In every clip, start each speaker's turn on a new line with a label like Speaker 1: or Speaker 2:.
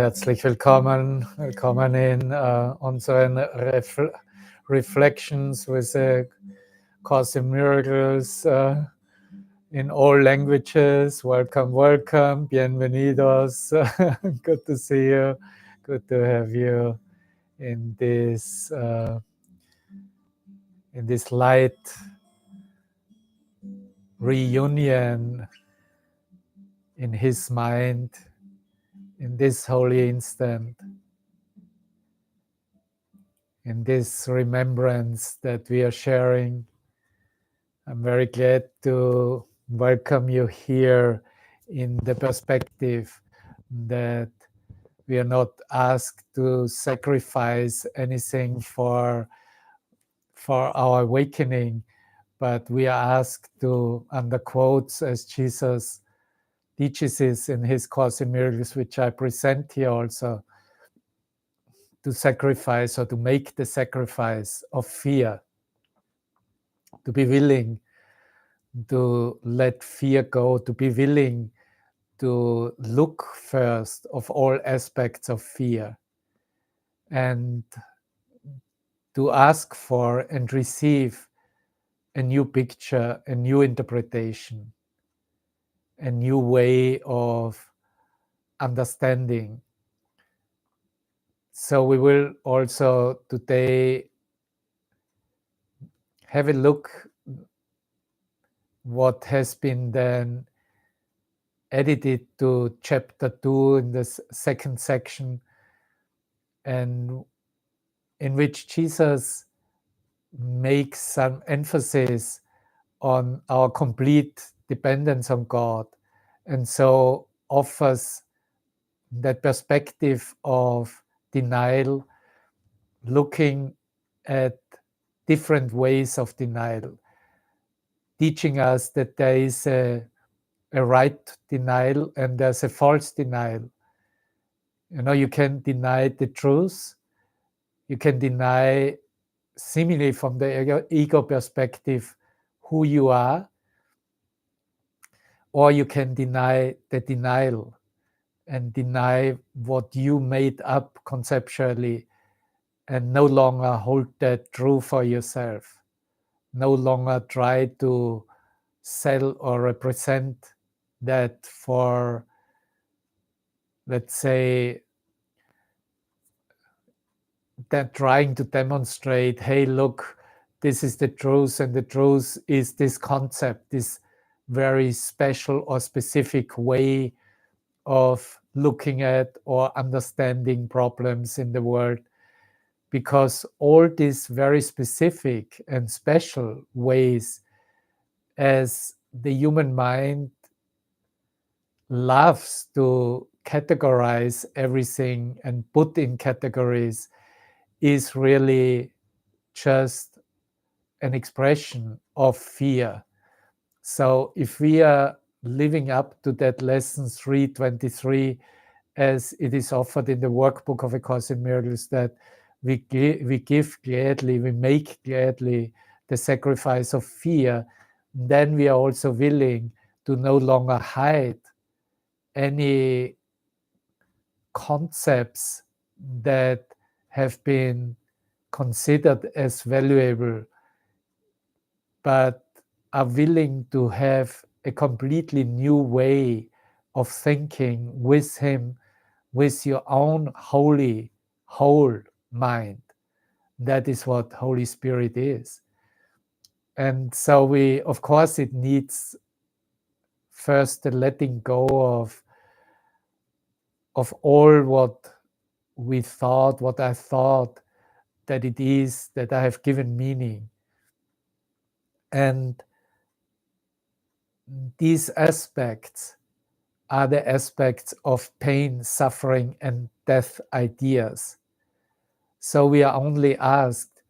Speaker 1: Herzlich willkommen, willkommen in unseren Reflections with the Course in Miracles in all languages. Welcome, welcome, bienvenidos. Good to see you. Good to have you in this light reunion in His mind, in this holy instant. In this remembrance that we are sharing. I'm very glad to welcome you here in the perspective that we are not asked to sacrifice anything for our awakening, but we are asked to, under quotes, as Jesus teaches us in his Course in Miracles, which I present here also, to sacrifice or to make the sacrifice of fear, to be willing to let fear go, to be willing to look first of all aspects of fear and to ask for and receive a new picture, a new interpretation, a new way of understanding. So we will also today have a look what has been then edited to chapter 2 in the second section, and in which Jesus makes some emphasis on our complete dependence on God, and so offers that perspective of denial, looking at different ways of denial, teaching us that there is a right denial and there's a false denial. You know, you can deny the truth, you can deny, seemingly from the ego perspective, who you are, or you can deny the denial and deny what you made up conceptually and no longer hold that true for yourself, no longer try to sell or represent that for, let's say, that trying to demonstrate, hey, look, this is the truth, and the truth is this concept, this very special or specific way of looking at or understanding problems in the world. Because all these very specific and special ways, as the human mind loves to categorize everything and put in categories, is really just an expression of fear. So if we are living up to that lesson 323, as it is offered in the Workbook of A Course in Miracles, that we give gladly, we make gladly the sacrifice of fear, then we are also willing to no longer hide any concepts that have been considered as valuable, but are willing to have a completely new way of thinking with him, with your own holy, whole mind. That is what Holy Spirit is. And so we, of course, it needs first the letting go of all what we thought, what I thought that it is, that I have given meaning. And these aspects are the aspects of pain, suffering, and death ideas. So we are only asked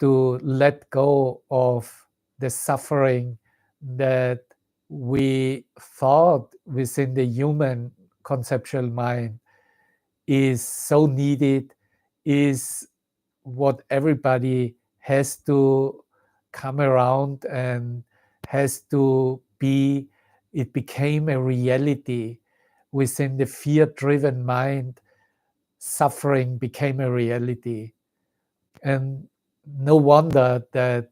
Speaker 1: to let go of the suffering that we thought within the human conceptual mind is so needed, is what everybody has to come around and has to be. It became a reality within the fear-driven mind suffering became a reality. And no wonder that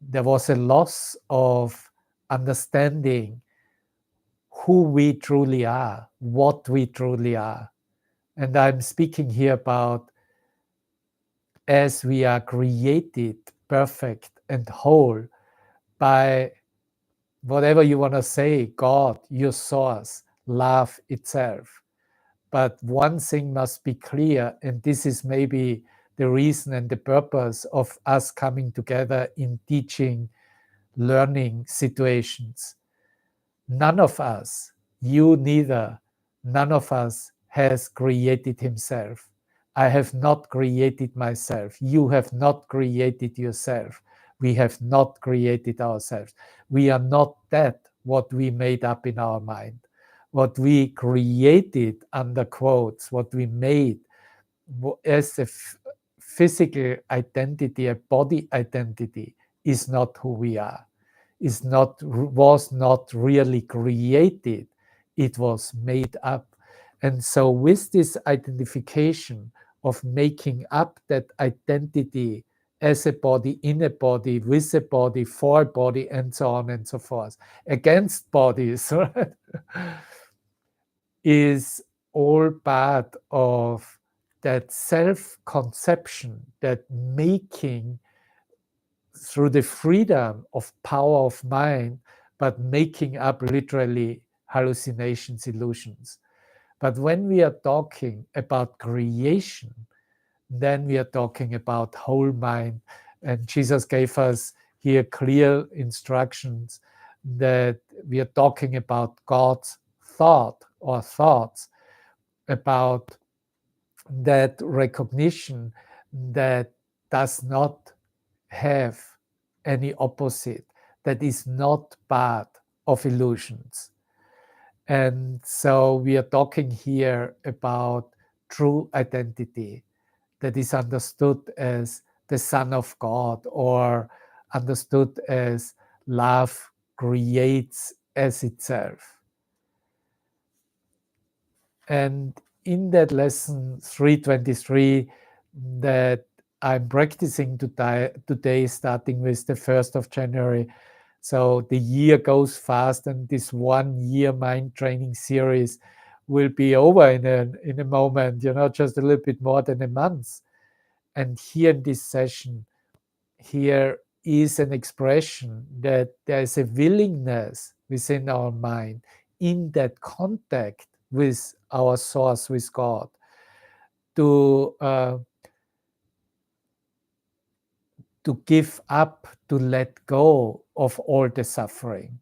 Speaker 1: there was a loss of understanding who we truly are, what we truly are. And I'm speaking here about as we are created perfect and whole by whatever you want to say, God, your source, love itself. But one thing must be clear, and this is maybe the reason and the purpose of us coming together in teaching, learning situations. None of us, you neither, none of us has created himself. I have not created myself. You have not created yourself. We have not created ourselves. We are not that what we made up in our mind. What we created, under quotes, what we made as a physical identity, a body identity, is not who we are. Was not really created. It was made up. And so with this identification of making up that identity as a body, in a body, with a body, for a body, and so on and so forth, against bodies, right? Is all part of that self-conception, that making through the freedom of power of mind, but making up literally hallucinations, illusions. But when we are talking about creation, then we are talking about whole mind. And Jesus gave us here clear instructions that we are talking about God's thought or thoughts, about that recognition that does not have any opposite, that is not part of illusions. And so we are talking here about true identity that is understood as the Son of God, or understood as love creates as itself. And in that lesson 323 that I'm practicing today, starting with the 1st of January. So the year goes fast, and this 1 year mind training series will be over in a moment, just a little bit more than a month. And here in this session, here is an expression that there is a willingness within our mind in that contact with our source, with God, to give up, to let go of all the suffering.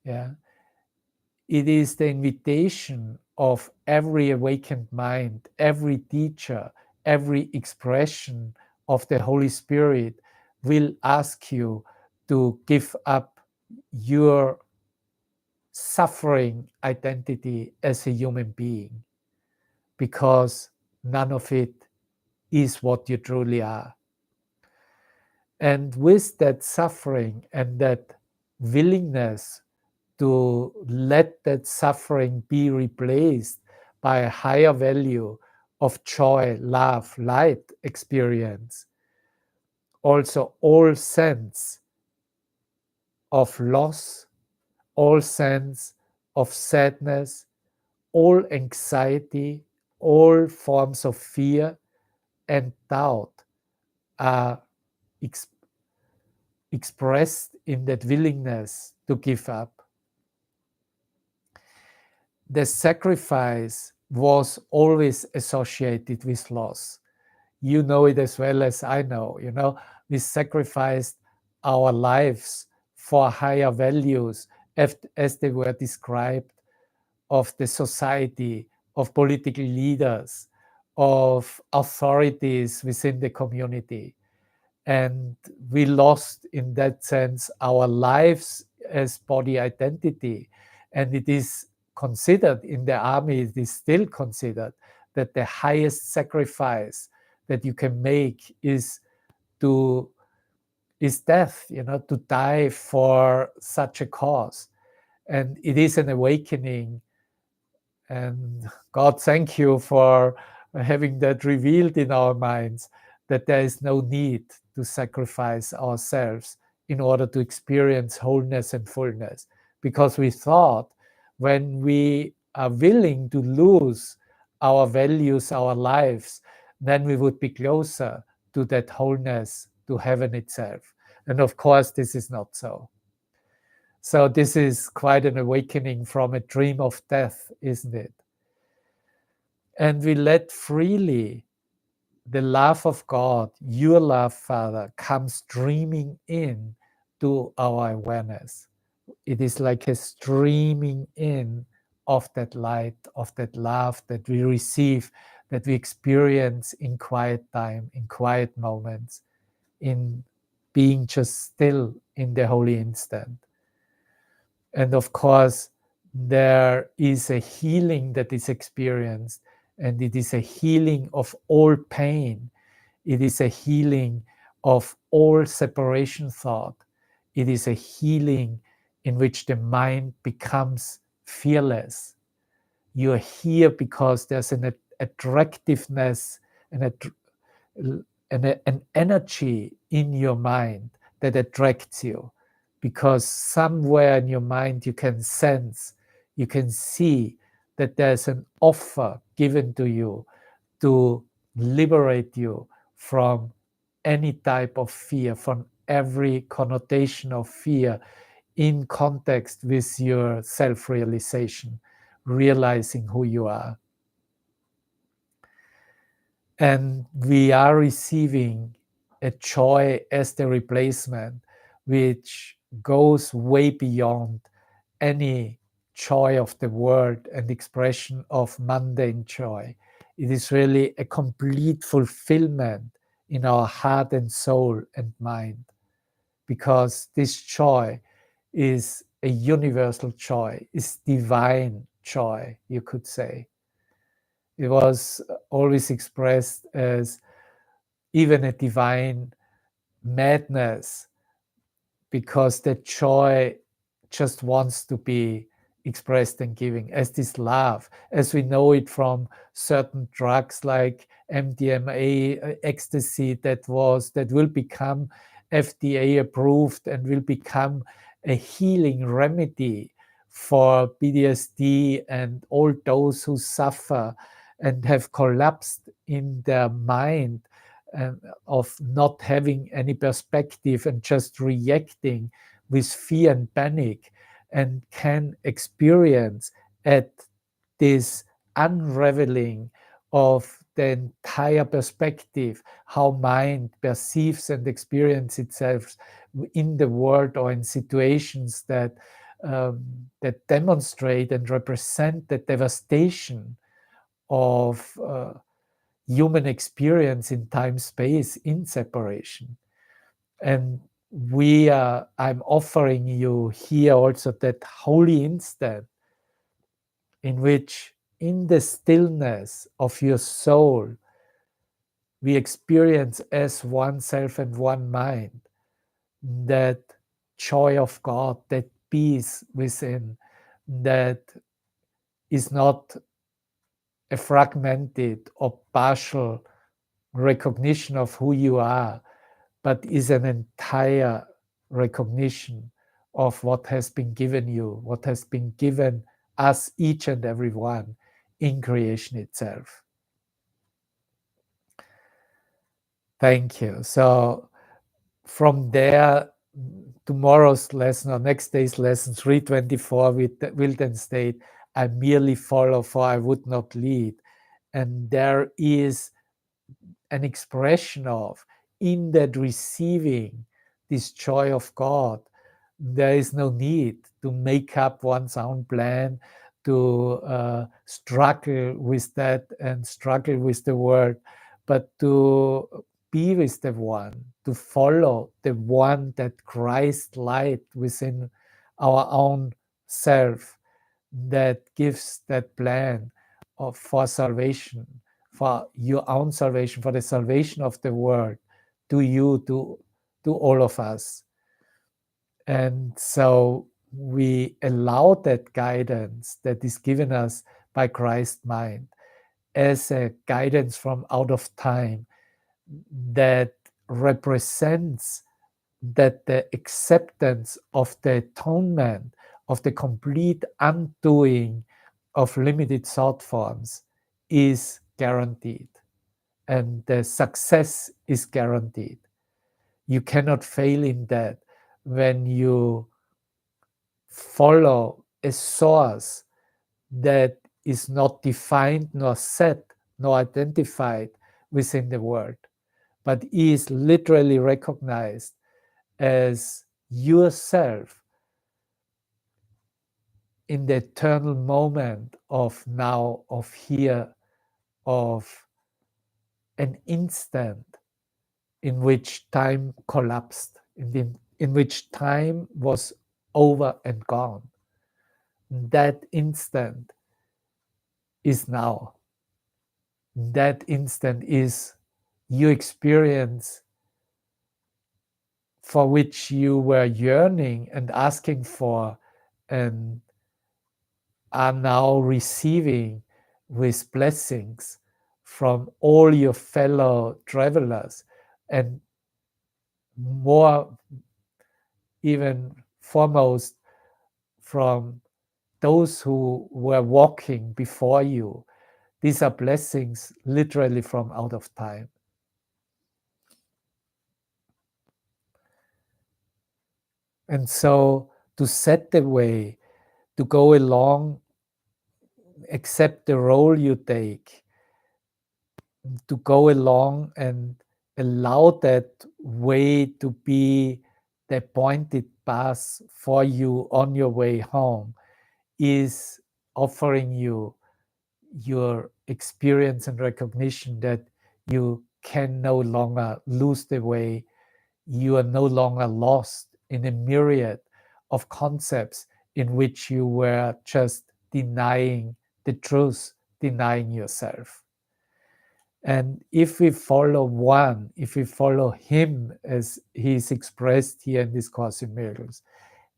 Speaker 1: Yeah, it is the invitation of every awakened mind, every teacher, every expression of the Holy Spirit will ask you to give up your suffering identity as a human being, because none of it is what you truly are. And with that suffering and that willingness to let that suffering be replaced by a higher value of joy, love, light experience, also all sense of loss, all sense of sadness, all anxiety, all forms of fear and doubt are expressed in that willingness to give up. The sacrifice was always associated with loss. You know it as well as I know. We sacrificed our lives for higher values as they were described, of the society, of political leaders, of authorities within the community. And we lost, in that sense, our lives as body identity. And it is considered in the army, it is still considered that the highest sacrifice that you can make is death, to die for such a cause. And it is an awakening. And God, thank you for having that revealed in our minds, that there is no need to sacrifice ourselves in order to experience wholeness and fullness. Because we thought when we are willing to lose our values, our lives, then we would be closer to that wholeness, to heaven itself. And of course, this is not so. So this is quite an awakening from a dream of death, isn't it? And we let freely the love of God, your love, Father, comes streaming in to our awareness. It is like a streaming in of that light, of that love that we receive, that we experience in quiet time, in quiet moments, in being just still in the holy instant. And of course, there is a healing that is experienced, and it is a healing of all pain. It is a healing of all separation thought. It is a healing in which the mind becomes fearless. You are here because there's an attractiveness and an energy in your mind that attracts you, because somewhere in your mind you can sense, you can see that there's an offer given to you to liberate you from any type of fear, from every connotation of fear in context with your self-realization, realizing who you are. And we are receiving a joy as the replacement, which goes way beyond any joy of the world and expression of mundane joy. It is really a complete fulfillment in our heart and soul and mind, because this joy is a universal joy, is divine joy, you could say. It was always expressed as even a divine madness, because the joy just wants to be expressed and giving, as this love, as we know it from certain drugs like MDMA, ecstasy, that will become FDA approved and will become a healing remedy for PTSD and all those who suffer and have collapsed in their mind, of not having any perspective and just reacting with fear and panic, and can experience at this unraveling of the entire perspective, how mind perceives and experiences itself in the world or in situations that demonstrate and represent the devastation of human experience in time space in separation. And I'm offering you here also that holy instant in which, in the stillness of your soul, we experience as one self and one mind that joy of God, that peace within, that is not a fragmented or partial recognition of who you are, but is an entire recognition of what has been given you, what has been given us, each and every one, in creation itself. Thank you. So from there, tomorrow's lesson or next day's lesson 324 will then state, I merely follow, for I would not lead. And there is an expression of, in that receiving this joy of God, there is no need to make up one's own plan, to struggle with that and struggle with the world, but to be with the one, to follow the one, that Christ light within our own self, that gives that plan for salvation, for your own salvation, for the salvation of the world, to you, to all of us. And so we allow that guidance that is given us by Christ's mind. as a guidance from out of time that represents that the acceptance of the atonement, of the complete undoing of limited thought forms is guaranteed, and the success is guaranteed. You cannot fail in that when you follow a source that is not defined nor set nor identified within the world, but is literally recognized as yourself in the eternal moment of now, of here, of an instant in which time collapsed, in which time was over and gone. That instant is now. That instant is your experience for which you were yearning and asking for, and are now receiving with blessings from all your fellow travelers, and more, even foremost, from those who were walking before you. These are blessings literally from out of time. And so to set the way, to go along, accept the role you take, to go along and allow that way to be the pointed path for you on your way home, is offering you your experience and recognition that you can no longer lose the way. You are no longer lost in a myriad of concepts in which you were just denying the truth, denying yourself. And if we follow one, if we follow him as he is expressed here in this Course in Miracles,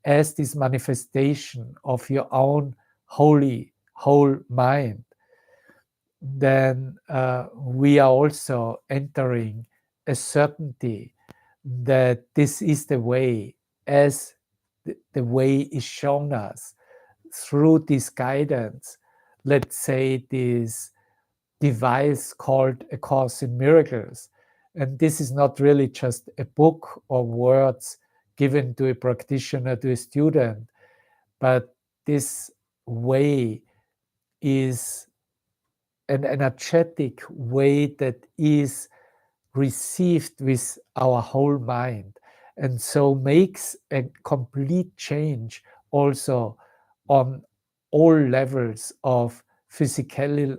Speaker 1: as this manifestation of your own holy, whole mind, then we are also entering a certainty that this is the way, as the way is shown us through this guidance, let's say this device called A Course in Miracles. And this is not really just a book or words given to a practitioner, to a student, but this way is an energetic way that is received with our whole mind, and so makes a complete change also on all levels of physicality,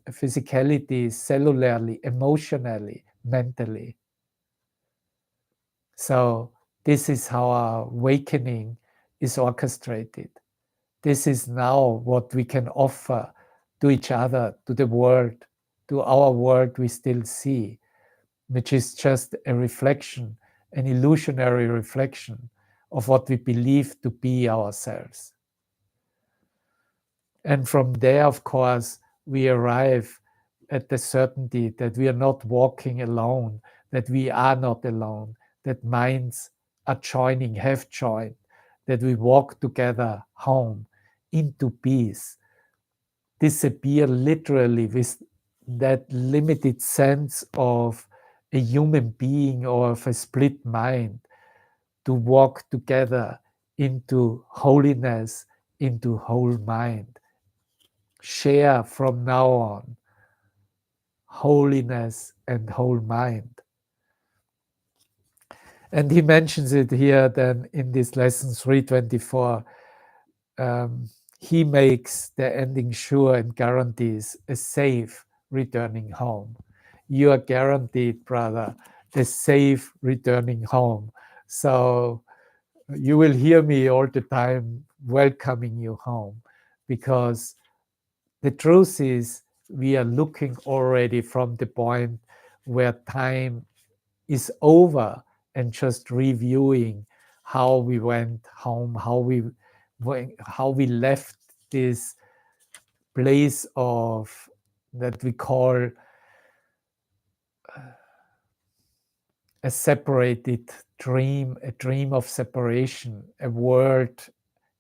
Speaker 1: cellularly, emotionally, mentally. So this is how our awakening is orchestrated. This is now what we can offer to each other, to the world, to our world we still see, which is just a reflection, an illusionary reflection of what we believe to be ourselves. And from there, of course, we arrive at the certainty that we are not walking alone, that we are not alone, that minds are joining, have joined, that we walk together home into peace, disappear literally with that limited sense of a human being or of a split mind, to walk together into holiness, into whole mind. Share from now on holiness and whole mind. And he mentions it here then in this lesson 324. He makes the ending sure and guarantees a safe returning home. You are guaranteed, brother, the safe returning home. So you will hear me all the time welcoming you home, because the truth is we are looking already from the point where time is over and just reviewing how we went home, how we left this place of that we call a separated dream, a dream of separation, a world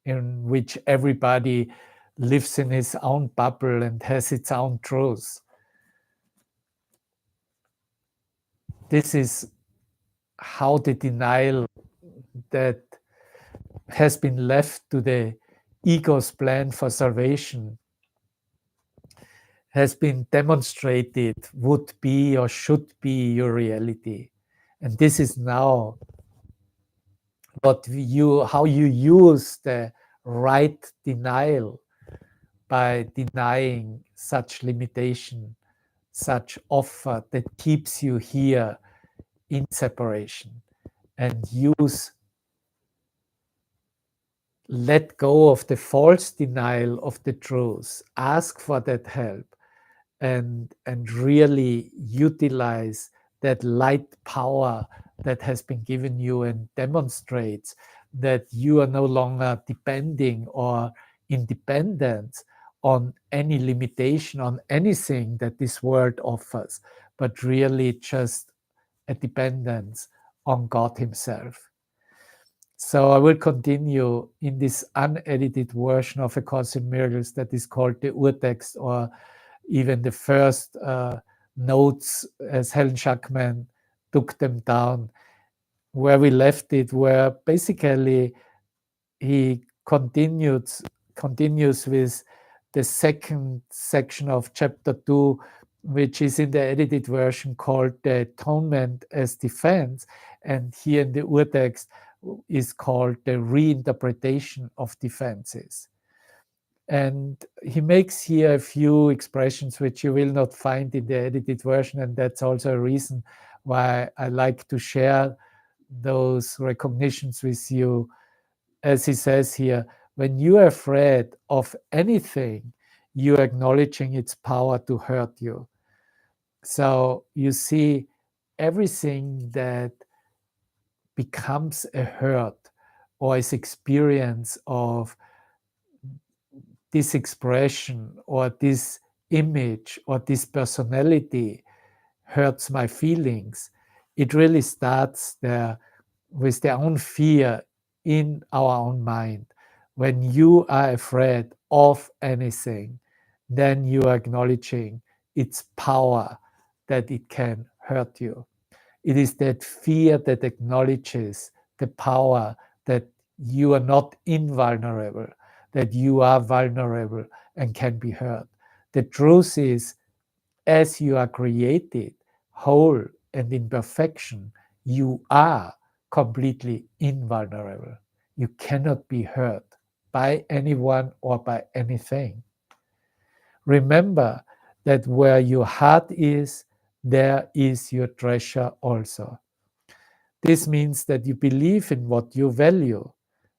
Speaker 1: in which everybody lives in his own bubble and has its own truth. This is how the denial that has been left to the ego's plan for salvation has been demonstrated would be or should be your reality. And this is now how you use the right denial by denying such limitation, such offer that keeps you here in separation, and let go of the false denial of the truth, ask for that help, and really utilize that light power that has been given you, and demonstrates that you are no longer depending or independent on any limitation, on anything that this world offers, but really just a dependence on God Himself. So I will continue in this unedited version of A Course in Miracles that is called the Urtext, or even the first notes as Helen Schuckman took them down. Where we left it, where basically he continues with the second section of chapter 2, which is in the edited version called the Atonement as Defense, and here in the Urtext is called the Reinterpretation of Defenses. And he makes here a few expressions which you will not find in the edited version, and that's also a reason why I like to share those recognitions with you. As he says here, when you are afraid of anything, you're acknowledging its power to hurt you. So you see, everything that becomes a hurt or is experience of this expression or this image or this personality hurts my feelings, it really starts there with their own fear in our own mind. When you are afraid of anything, then you are acknowledging its power, that it can hurt you. It is that fear that acknowledges the power that you are not invulnerable, that you are vulnerable and can be hurt. The truth is, as you are created whole and in perfection, you are completely invulnerable. You cannot be hurt by anyone or by anything. Remember that where your heart is, there is your treasure also. This means that you believe in what you value.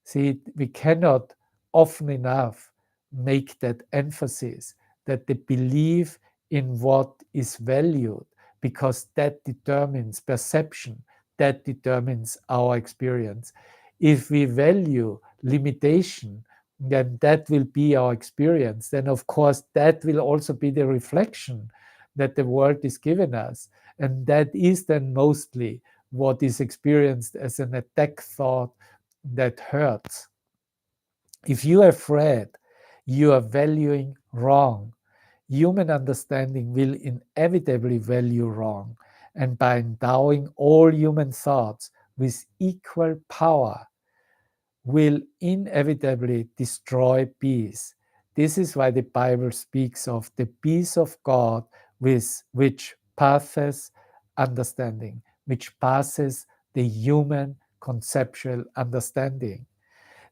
Speaker 1: See, we cannot often enough make that emphasis, that the belief in what is valued, because that determines perception, that determines our experience. If we value limitation, then that will be our experience. Then, of course, that will also be the reflection that the world is giving us. And that is then mostly what is experienced as an attack thought that hurts. If you are afraid, you are valuing wrong. Human understanding will inevitably value wrong, and by endowing all human thoughts with equal power, will inevitably destroy peace. This is why the Bible speaks of the peace of God, with which passes understanding, which passes the human conceptual understanding.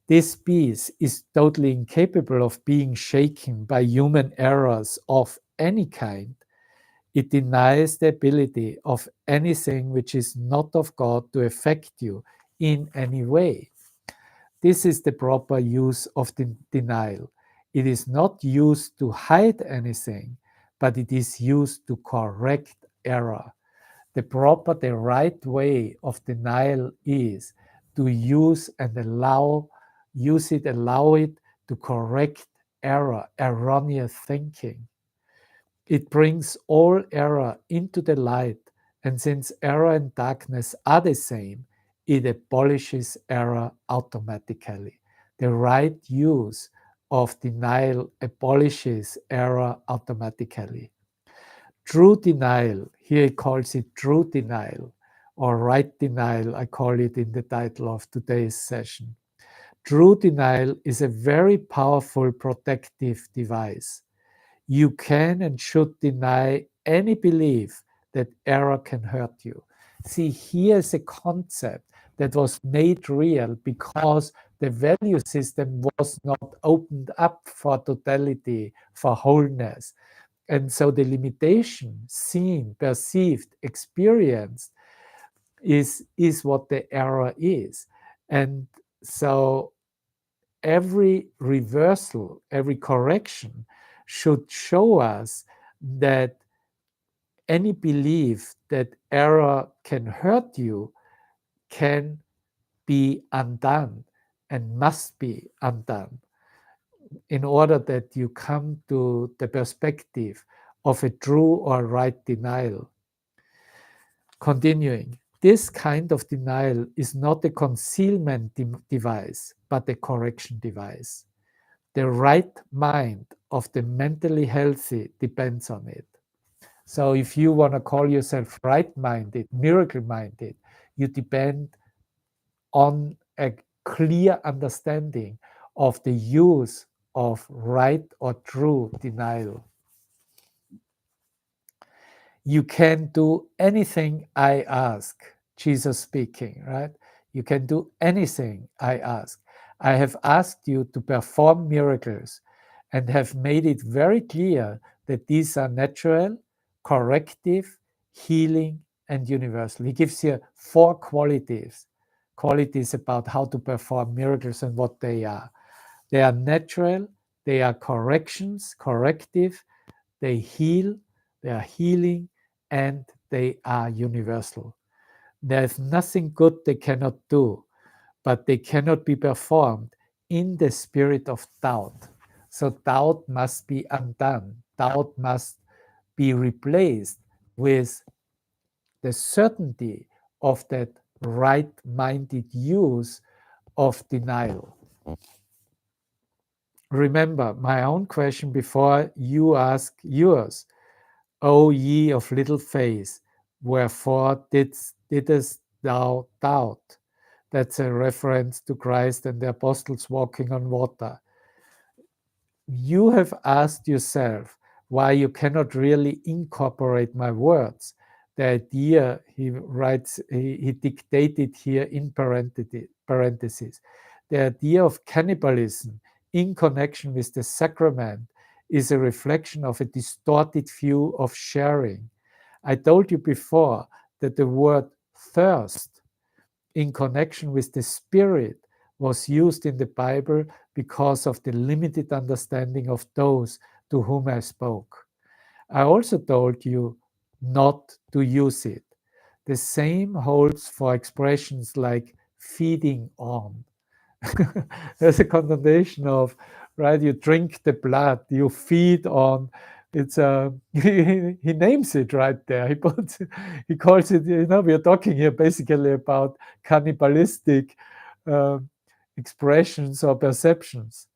Speaker 1: This peace is totally incapable of being shaken by human errors of any kind. It denies the ability of anything which is not of God to affect you in any way. This is the proper use of the denial. It is not used to hide anything, but it is used to correct error. The right way of denial is to use it, allow it to correct error, erroneous thinking. It brings all error into the light, and since error and darkness are the same, it abolishes error automatically. The right use of denial abolishes error automatically. True denial, here he calls it true denial, or right denial, I call it in the title of today's session. True denial is a very powerful protective device. You can and should deny any belief that error can hurt you. See, here's a concept that was made real because the value system was not opened up for totality, for wholeness. And so the limitation seen, perceived, experienced is what the error is. And so every reversal, every correction should show us that any belief that error can hurt you can be undone and must be undone in order that you come to the perspective of a true or right denial. Continuing, this kind of denial is not a concealment device, but a correction device. The right mind of the mentally healthy depends on it. So if you want to call yourself right-minded, miracle-minded, you depend on a clear understanding of the use of right or true denial. You can do anything I ask, Jesus speaking, right? You can do anything I ask. I have asked you to perform miracles and have made it very clear that these are natural, corrective, healing, and universal. He gives you 4 qualities about how to perform miracles and what they are. They are natural, they are corrections, corrective, they heal, they are healing, and they are universal. There is nothing good they cannot do, but they cannot be performed in the spirit of doubt. So doubt must be undone. Doubt must be replaced with the certainty of that right minded use of denial. Remember my own question before you ask yours. O ye of little faith, wherefore didst thou doubt? That's a reference to Christ and the apostles walking on water. You have asked yourself why you cannot really incorporate my words. The idea, he writes, he dictated here in parentheses. The idea of cannibalism in connection with the sacrament is a reflection of a distorted view of sharing. I told you before that the word thirst in connection with the Spirit was used in the Bible because of the limited understanding of those to whom I spoke. I also told you not to use it. The same holds for expressions like feeding on. There's a connotation of, right, you drink the blood, you feed on. It's he names it right there. He calls it, we're talking here basically about cannibalistic uh, expressions or perceptions.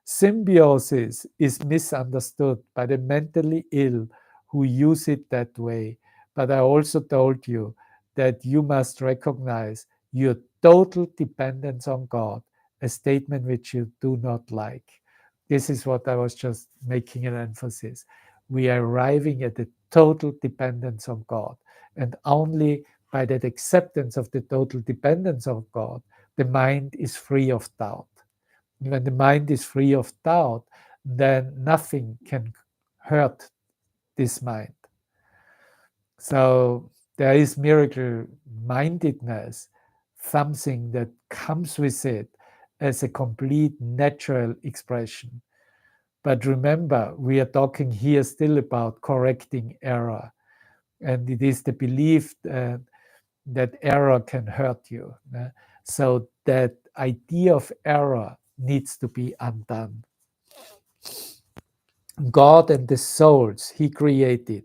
Speaker 1: Symbiosis is misunderstood by the mentally ill who use it that way. But I also told you that you must recognize your total dependence on God, a statement which you do not like. This is what I was just making an emphasis. We are arriving at the total dependence on God. And only by that acceptance of the total dependence of God, the mind is free of doubt. When the mind is free of doubt, then nothing can hurt this mind. So there is miracle mindedness, something that comes with it as a complete natural expression. But remember, we are talking here still about correcting error. And it is the belief that error can hurt you. So that idea of error needs to be undone. God and the souls he created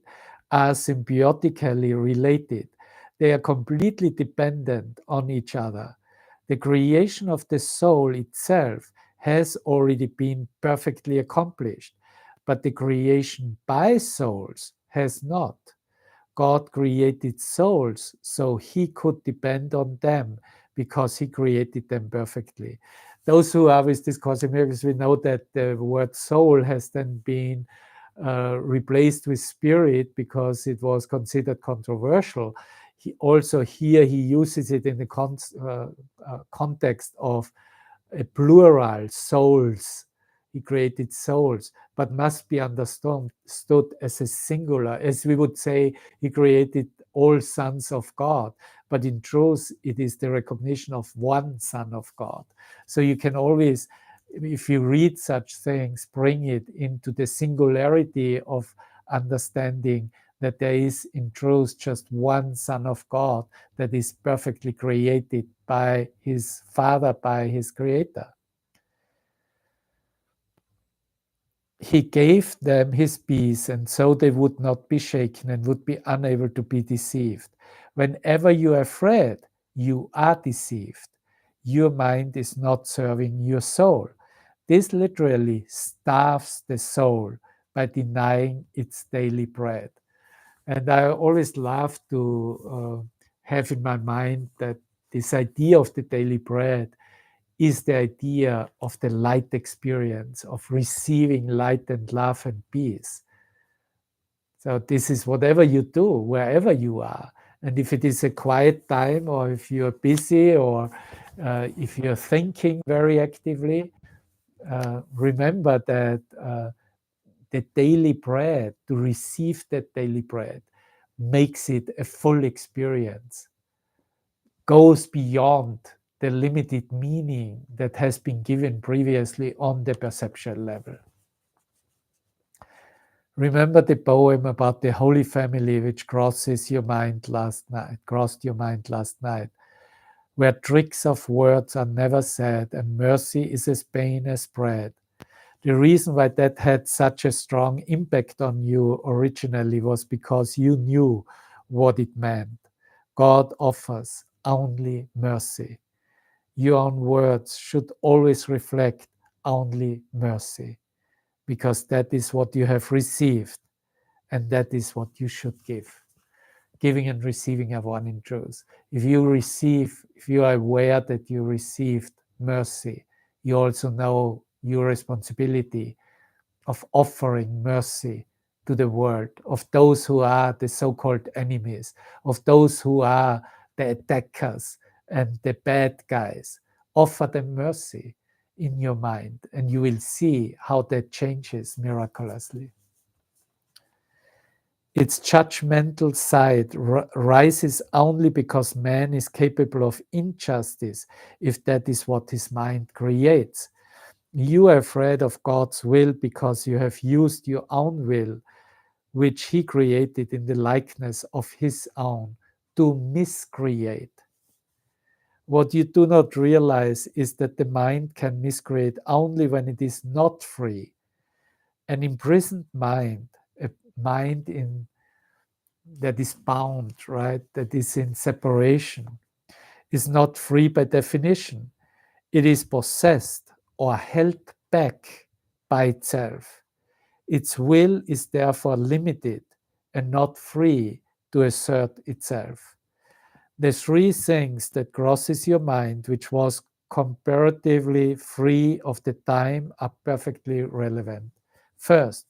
Speaker 1: are symbiotically related. They are completely dependent on each other. The creation of the soul itself has already been perfectly accomplished, but the creation by souls has not. God created souls so he could depend on them because he created them perfectly. Those who are with discussing miracles, we know that the word soul has then been replaced with spirit because it was considered controversial. He also here he uses it in the context of a plural, souls. He created souls, but must be understood as a singular, as we would say, he created all sons of God. But in truth, it is the recognition of one Son of God. So you can always, if you read such things, bring it into the singularity of understanding that there is in truth just one Son of God that is perfectly created by his Father, by his Creator. He gave them his peace, and so they would not be shaken and would be unable to be deceived. Whenever you are afraid, you are deceived. Your mind is not serving your soul. This literally starves the soul by denying its daily bread. And I always love to have in my mind that this idea of the daily bread is the idea of the light experience, of receiving light and love and peace. So this is whatever you do, wherever you are. And if it is a quiet time, or if you're busy, or if you're thinking very actively, remember that the daily bread, to receive that daily bread, makes it a full experience, goes beyond the limited meaning that has been given previously on the perceptual level. Remember the poem about the Holy Family which crossed your mind last night, where tricks of words are never said and mercy is as pain as bread. The reason why that had such a strong impact on you originally was because you knew what it meant. God offers only mercy. Your own words should always reflect only mercy, because that is what you have received, and that is what you should give. Giving and receiving are one in truth. If you are aware that you received mercy, you also know your responsibility of offering mercy to the world, of those who are the so-called enemies, of those who are the attackers and the bad guys. Offer them mercy in your mind, and you will see how that changes miraculously. Its judgmental side rises only because man is capable of injustice, if that is what his mind creates. You are afraid of God's will because you have used your own will, which he created in the likeness of his own, to miscreate. What you do not realize is that the mind can miscreate only when it is not free. An imprisoned mind, a mind that is bound, right, that is in separation, is not free by definition. It is possessed or held back by itself. Its will is therefore limited and not free to assert itself. The three things that crosses your mind, which was comparatively free of the time, are perfectly relevant. First,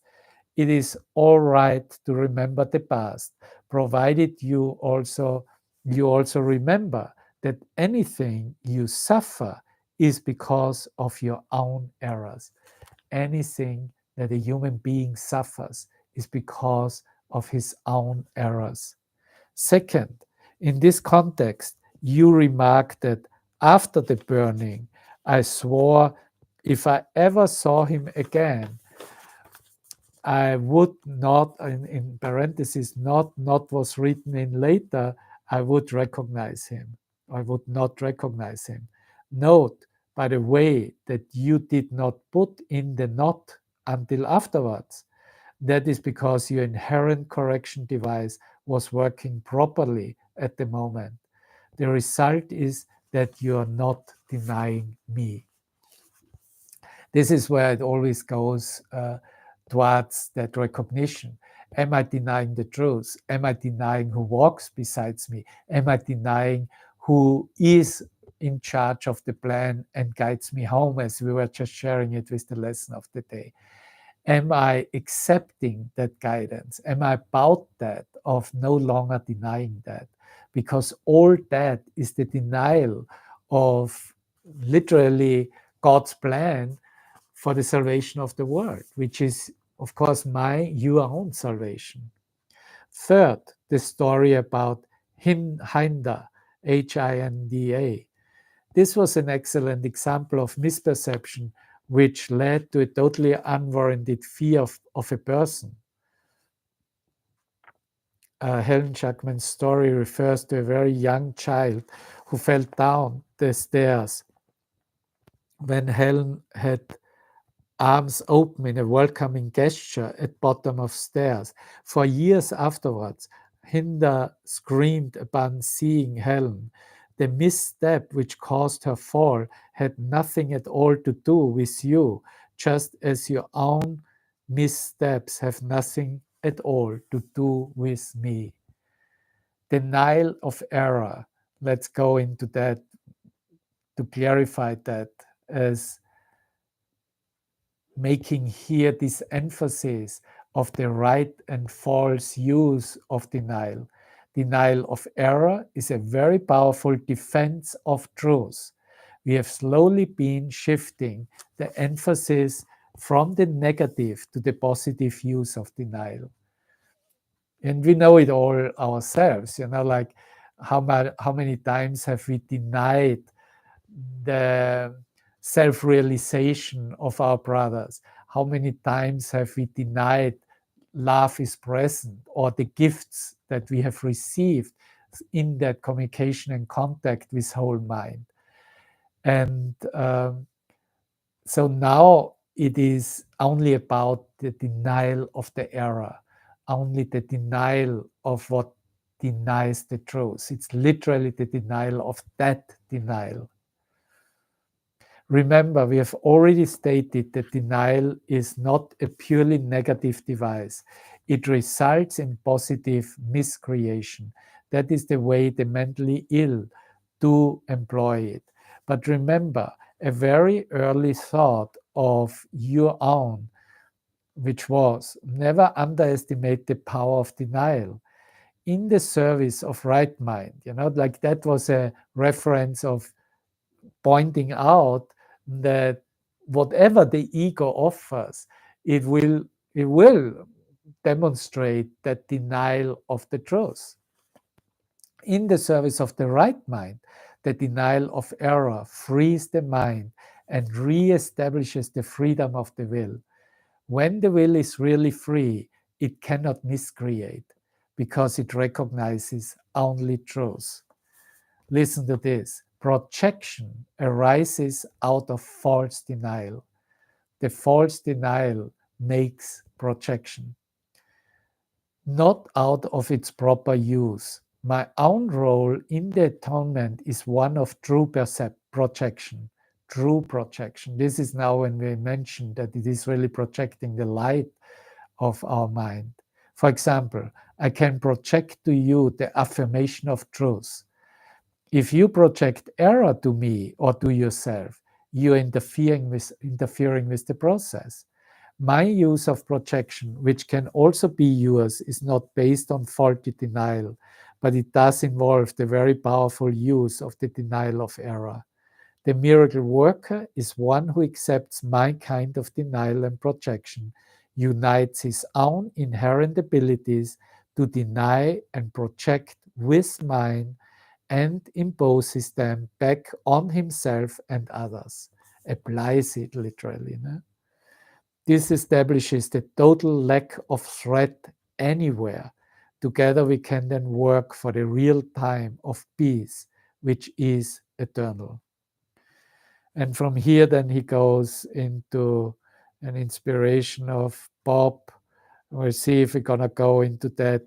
Speaker 1: it is all right to remember the past, provided you also remember that anything you suffer is because of your own errors. Anything that a human being suffers is because of his own errors. Second, in this context, you remark that after the burning, I swore if I ever saw him again, I would not, in parentheses, not was written in later, I would recognize him. I would not recognize him. Note, by the way, that you did not put in the not until afterwards. that is because your inherent correction device was working properly at the moment. The result is that you are not denying me. This is where it always goes towards that recognition. Am I denying the truth? Am I denying who walks besides me? Am I denying who is in charge of the plan and guides me home, as we were just sharing it with the lesson of the day? Am I accepting that guidance? Am I about that, of no longer denying that? Because all that is the denial of literally God's plan for the salvation of the world, which is, of course, your own salvation. Third, the story about Hinda, Hinda. This was an excellent example of misperception, which led to a totally unwarranted fear of a person. Helen Jackman's story refers to a very young child who fell down the stairs when Helen had arms open in a welcoming gesture at bottom of stairs. For years afterwards, Hinda screamed upon seeing Helen. The misstep which caused her fall had nothing at all to do with you, just as your own missteps have nothing at all to do with me. Denial of error. Let's go into that to clarify that, as making here this emphasis of the right and false use of denial. Denial of error is a very powerful defense of truth. We have slowly been shifting the emphasis from the negative to the positive use of denial. And we know it all ourselves, like how many times have we denied the self-realization of our brothers? How many times have we denied love is present, or the gifts that we have received in that communication and contact with whole mind? And so now it is only about the denial of the error, only the denial of what denies the truth. It's literally the denial of that denial. Remember, we have already stated that denial is not a purely negative device. It results in positive miscreation. That is the way the mentally ill do employ it. But remember, a very early thought of your own, which was never underestimate the power of denial in the service of right mind. Like that was a reference of pointing out that whatever the ego offers, it will demonstrate that denial of the truth. In the service of the right mind, the denial of error frees the mind and re-establishes the freedom of the will. When the will is really free, it cannot miscreate because it recognizes only truth. Listen to this. Projection arises out of false denial. The false denial makes projection, not out of its proper use. My own role in the atonement is one of true projection. True projection. This is now when we mentioned that it is really projecting the light of our mind. For example, I can project to you the affirmation of truth. If you project error to me or to yourself, you're interfering with the process. My use of projection, which can also be yours, is not based on faulty denial, but it does involve the very powerful use of the denial of error. The miracle worker is one who accepts my kind of denial and projection, unites his own inherent abilities to deny and project with mine, and imposes them back on himself and others. Applies it literally. No? This establishes the total lack of threat anywhere. Together we can then work for the real time of peace, which is eternal. And from here, then he goes into an inspiration of Bob We'll see if we're going to go into that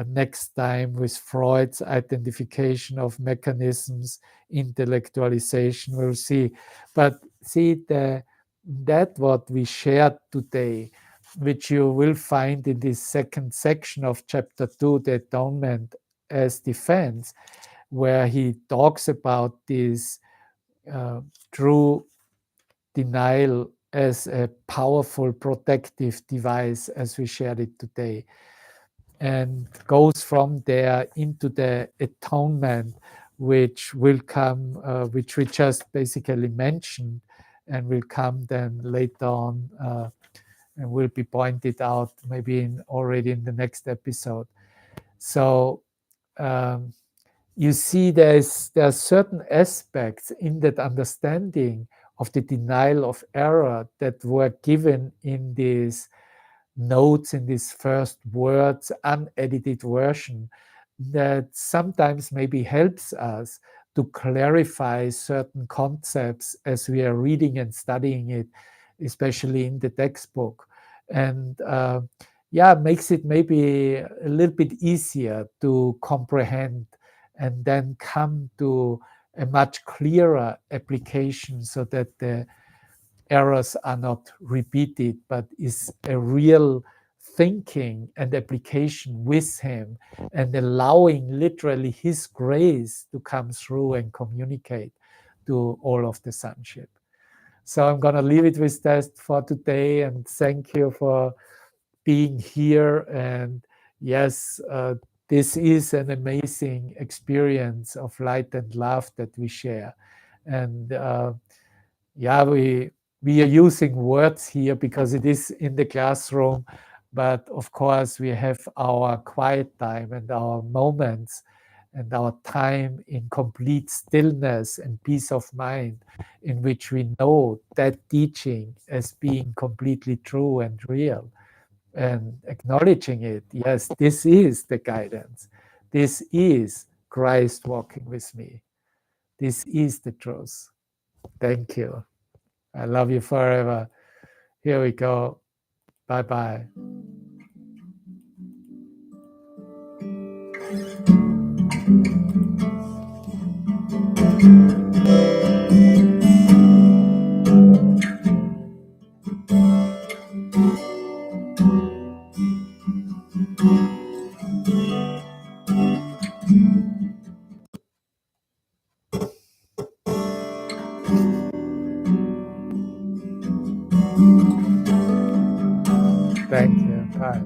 Speaker 1: next time with Freud's identification of mechanisms, intellectualization. We'll see. But see, that what we shared today, which you will find in this second section of chapter 2, the atonement as defense, where he talks about this true denial as a powerful protective device, as we shared it today, and goes from there into the atonement, which will come, which we just basically mentioned, and will come then later on, and will be pointed out maybe already in the next episode. So you see, there are certain aspects in that understanding of the denial of error that were given in these notes, in these first words, unedited version, that sometimes maybe helps us to clarify certain concepts as we are reading and studying it, especially in the textbook. And makes it maybe a little bit easier to comprehend and then come to a much clearer application, so that the errors are not repeated, but is a real thinking and application with him, and allowing literally his grace to come through and communicate to all of the sonship. So I'm going to leave it with that for today, and thank you for being here. And yes, this is an amazing experience of light and love that we share. And we are using words here because it is in the classroom, but of course we have our quiet time and our moments and our time in complete stillness and peace of mind, in which we know that teaching as being completely true and real, and acknowledging it. Yes, this is the guidance. This is Christ walking with me. This is the truth. Thank you. I love you forever. Here we go. Bye-bye. Thank you. Bye.